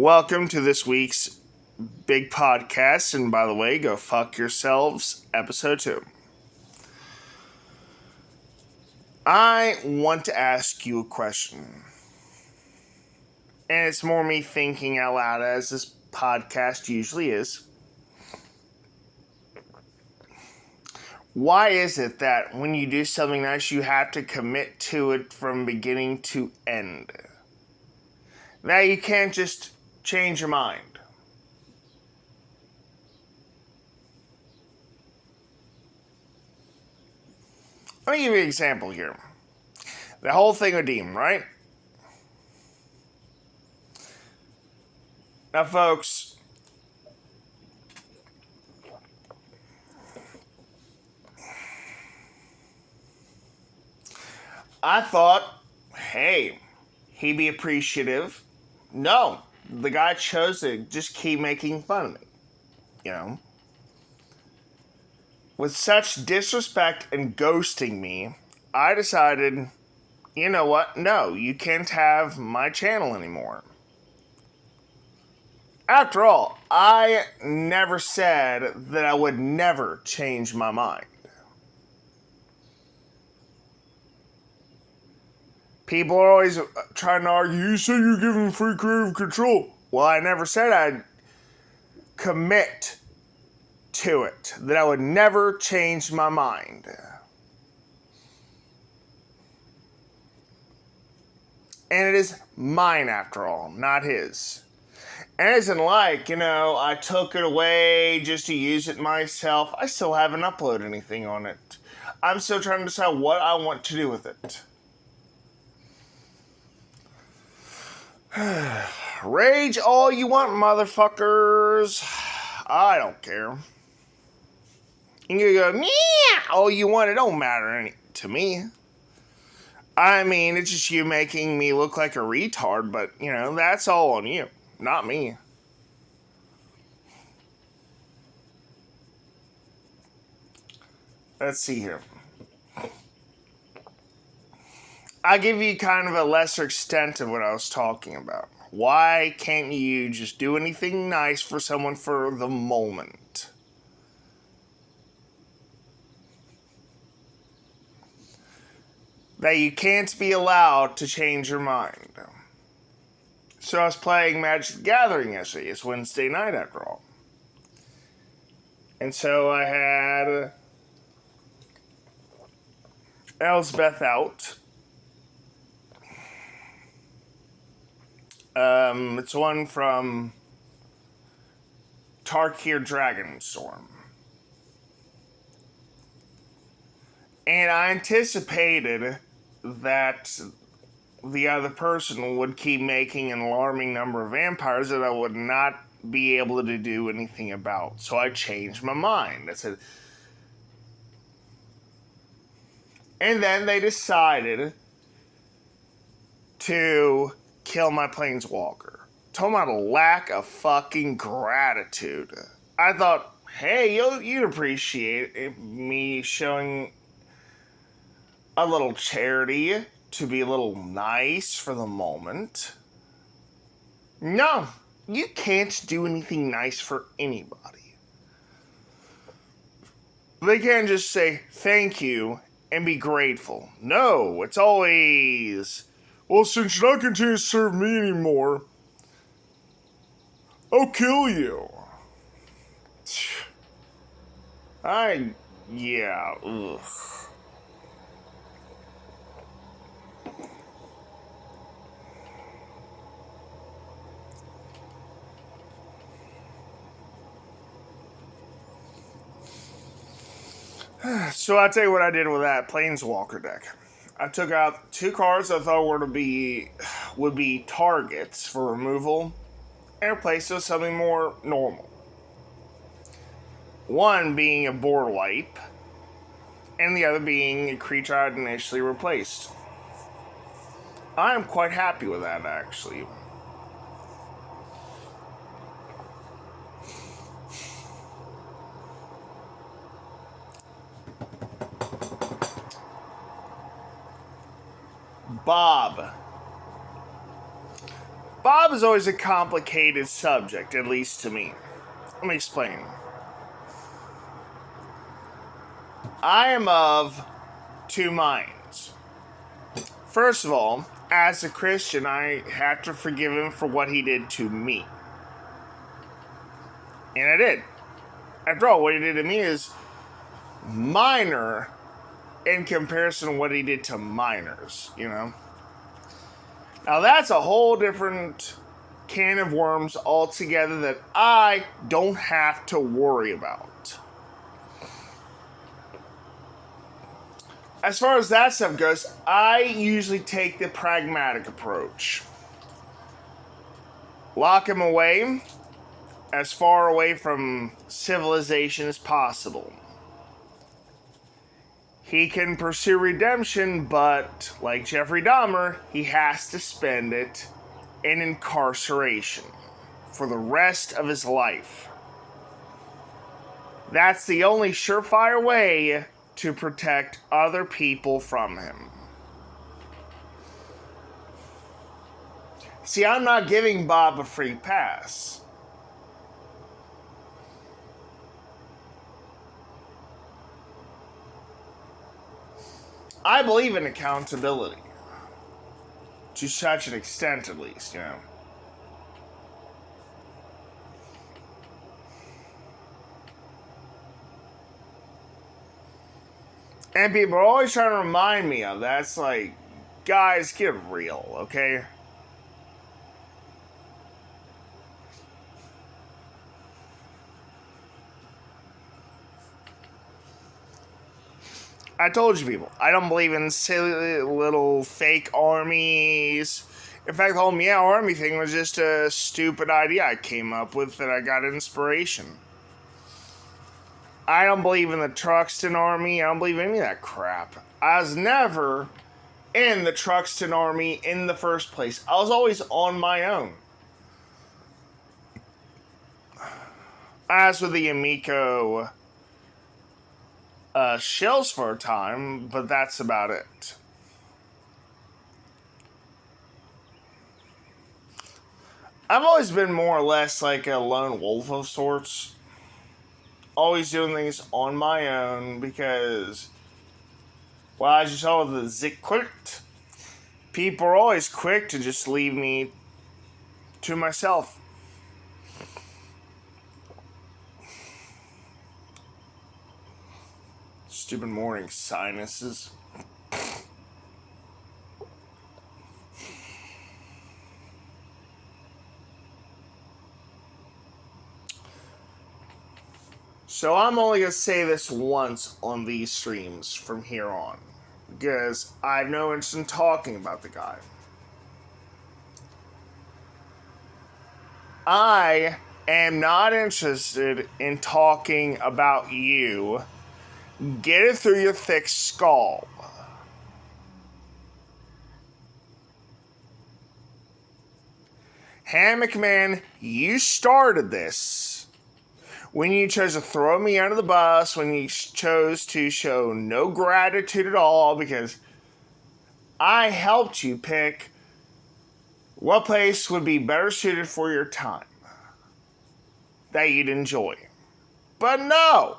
Welcome to this week's big podcast, and by the way, go fuck yourselves, episode 2. I want to ask you a question, and it's more me thinking out loud as this podcast usually is. Why is it that when you do something nice, you have to commit to it from beginning to end? That you can't just change your mind. Let me give you an example here. The whole thing with Dean, right? Now, folks, I thought, hey, he'd be appreciative. No, the guy chose to just keep making fun of me, you know? With such disrespect and ghosting me, I decided, you know what? No, you can't have my channel anymore. After all, I never said that I would never change my mind. People are always trying to argue, you say you're giving free creative control. Well, I never said I'd commit to it, that I would never change my mind. And it is mine after all, not his. And it isn't like, I took it away just to use it myself. I still haven't uploaded anything on it. I'm still trying to decide what I want to do with it. Rage all you want, motherfuckers. I don't care. You can go, yeah, all you want. It don't matter to me. I mean, it's just you making me look like a retard, but, that's all on you, not me. Let's see here. I'll give you kind of a lesser extent of what I was talking about. Why can't you just do anything nice for someone for the moment? That you can't be allowed to change your mind. So I was playing Magic the Gathering yesterday. It's Wednesday night after all. And so I had Elsbeth out. It's one from Tarkir Dragonstorm. And I anticipated that the other person would keep making an alarming number of vampires that I would not be able to do anything about. So I changed my mind. I said, and then they decided to kill my planeswalker. Talking about a lack of fucking gratitude. I thought, hey, you'd appreciate me showing a little charity to be a little nice for the moment. No, you can't do anything nice for anybody. They can't just say thank you and be grateful. No, it's always, well, since you're not continue to serve me anymore, I'll kill you. Yeah, ugh. So I'll tell you what I did with that Planeswalker deck. I took out 2 cards I thought would be targets for removal and replaced with something more normal. One being a board wipe, and the other being a creature I had initially replaced. I am quite happy with that, actually. Bob. Bob is always a complicated subject, at least to me. Let me explain. I am of two minds. First of all, as a Christian, I have to forgive him for what he did to me. And I did. After all, what he did to me is minor in comparison to what he did to minors, you know? Now that's a whole different can of worms altogether that I don't have to worry about. As far as that stuff goes, I usually take the pragmatic approach. Lock him away as far away from civilization as possible. He can pursue redemption, but like Jeffrey Dahmer, he has to spend it in incarceration for the rest of his life. That's the only surefire way to protect other people from him. See, I'm not giving Bob a free pass. I believe in accountability. To such an extent, at least, you know. And people are always trying to remind me of that. It's like, guys, get real, okay? I told you people, I don't believe in silly little fake armies. In fact, the whole Meow Army thing was just a stupid idea I came up with that I got inspiration. I don't believe in the Truxton Army. I don't believe in any of that crap. I was never in the Truxton Army in the first place. I was always on my own. As with the Amico shells for a time, but that's about it. I've always been more or less like a lone wolf of sorts. Always doing things on my own because, well, as you saw with the Zick Quirt, people are always quick to just leave me to myself. Stupid morning sinuses. So I'm only going to say this once on these streams from here on, because I have no interest in talking about the guy. I am not interested in talking about you. Get it through your thick skull. Ham McMahon, you started this. When you chose to throw me under the bus, when you chose to show no gratitude at all, because I helped you pick what place would be better suited for your time that you'd enjoy. But no!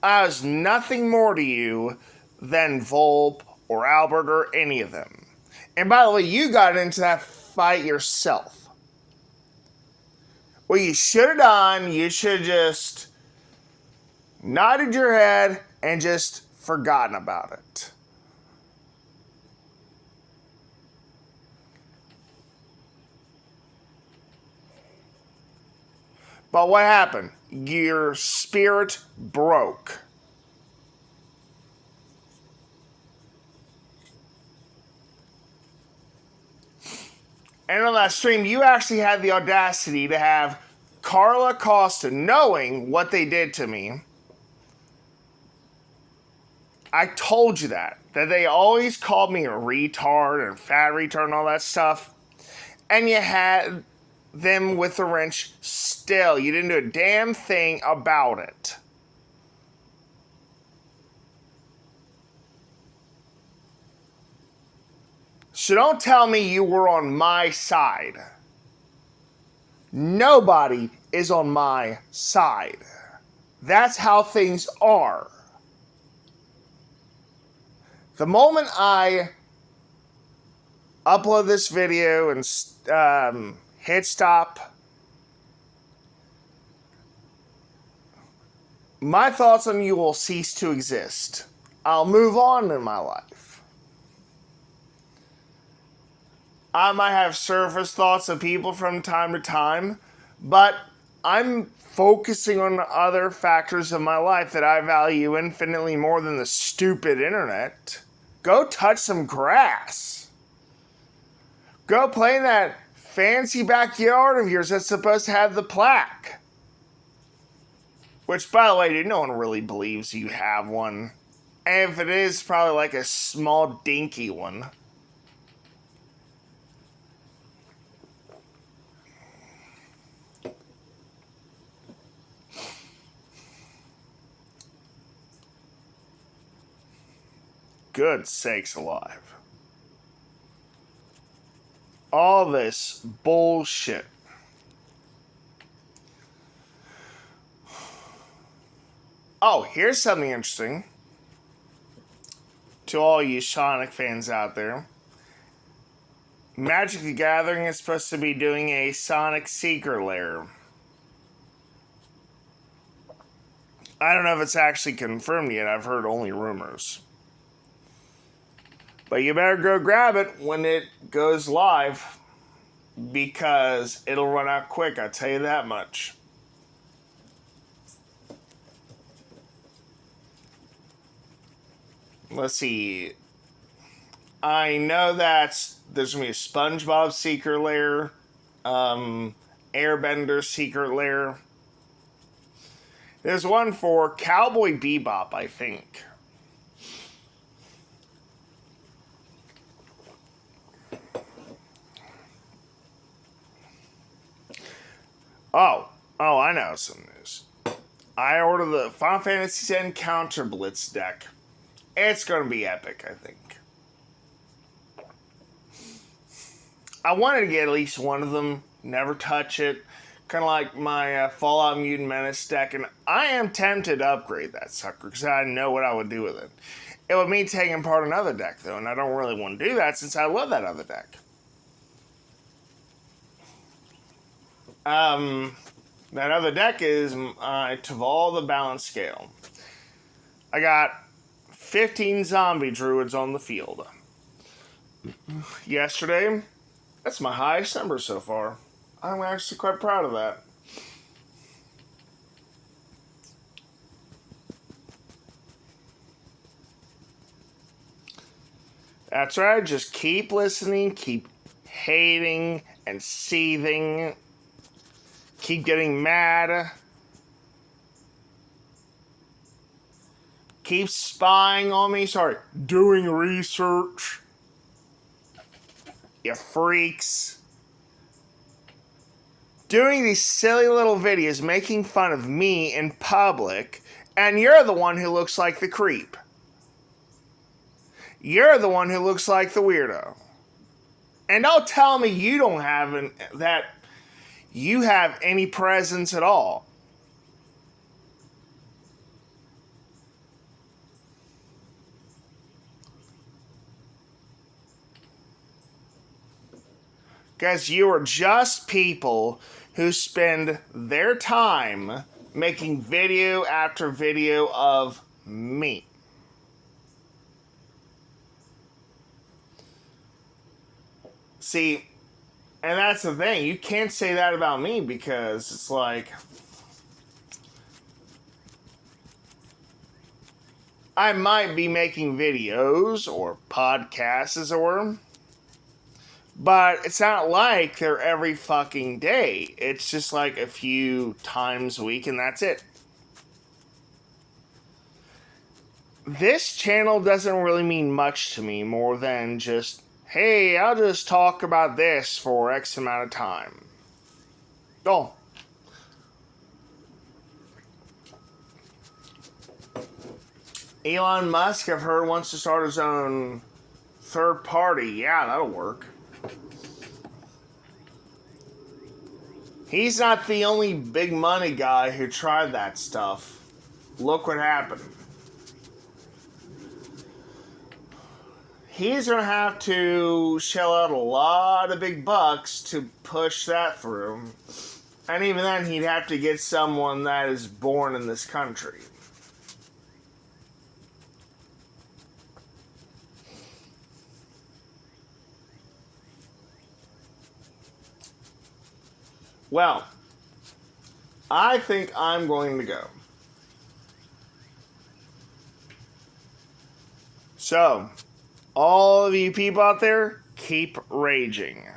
I was nothing more to you than Volpe or Albert or any of them. And by the way, you got into that fight yourself. What you should have done, you should have just nodded your head and just forgotten about it. But what happened? Your spirit broke. And on that stream, you actually had the audacity to have Carla Costa, knowing what they did to me. I told you that they always called me a retard and fat retard and all that stuff. And you had them with the wrench still. You didn't do a damn thing about it. So don't tell me you were on my side. Nobody is on my side. That's how things are. The moment I upload this video and hit stop, my thoughts on you will cease to exist. I'll move on in my life. I might have surface thoughts of people from time to time, but I'm focusing on other factors of my life that I value infinitely more than the stupid internet. Go touch some grass. Go play in that fancy backyard of yours that's supposed to have the plaque. Which, by the way, dude, no one really believes you have one. And if it is, probably like a small, dinky one. Good sakes alive. All this bullshit. Oh, here's something interesting. To all you Sonic fans out there. Magic the Gathering is supposed to be doing a Sonic Secret Lair. I don't know if it's actually confirmed yet. I've heard only rumors. But you better go grab it when it goes live, because it'll run out quick, I'll tell you that much. Let's see. I know that there's going to be a SpongeBob Secret Lair, Airbender Secret Lair. There's one for Cowboy Bebop, I think. Oh, I know some news. I ordered the Final Fantasy X Counter Blitz deck. It's going to be epic, I think. I wanted to get at least one of them, never touch it. Kind of like my Fallout Mutant Menace deck, and I am tempted to upgrade that sucker because I know what I would do with it. It would mean taking apart another deck, though, and I don't really want to do that since I love that other deck. That other deck is Taval the Balance Scale. I got 15 zombie druids on the field. Yesterday, that's my highest number so far. I'm actually quite proud of that. That's right, just keep listening, keep hating and seething. Keep getting mad. Keep spying on me. Sorry, doing research. You freaks. Doing these silly little videos making fun of me in public, and you're the one who looks like the creep. You're the one who looks like the weirdo. And don't tell me you don't have that you have any presence at all. Because you are just people who spend their time making video after video of me. See, and that's the thing. You can't say that about me because it's like, I might be making videos or podcasts, as it were, but it's not like they're every fucking day. It's just like a few times a week, and that's it. This channel doesn't really mean much to me more than just, hey, I'll just talk about this for X amount of time. Oh. Elon Musk, I've heard, wants to start his own third party, yeah, that'll work. He's not the only big money guy who tried that stuff. Look what happened. He's going to have to shell out a lot of big bucks to push that through. And even then, he'd have to get someone that is born in this country. Well, I think I'm going to go. So, all of you people out there, keep raging.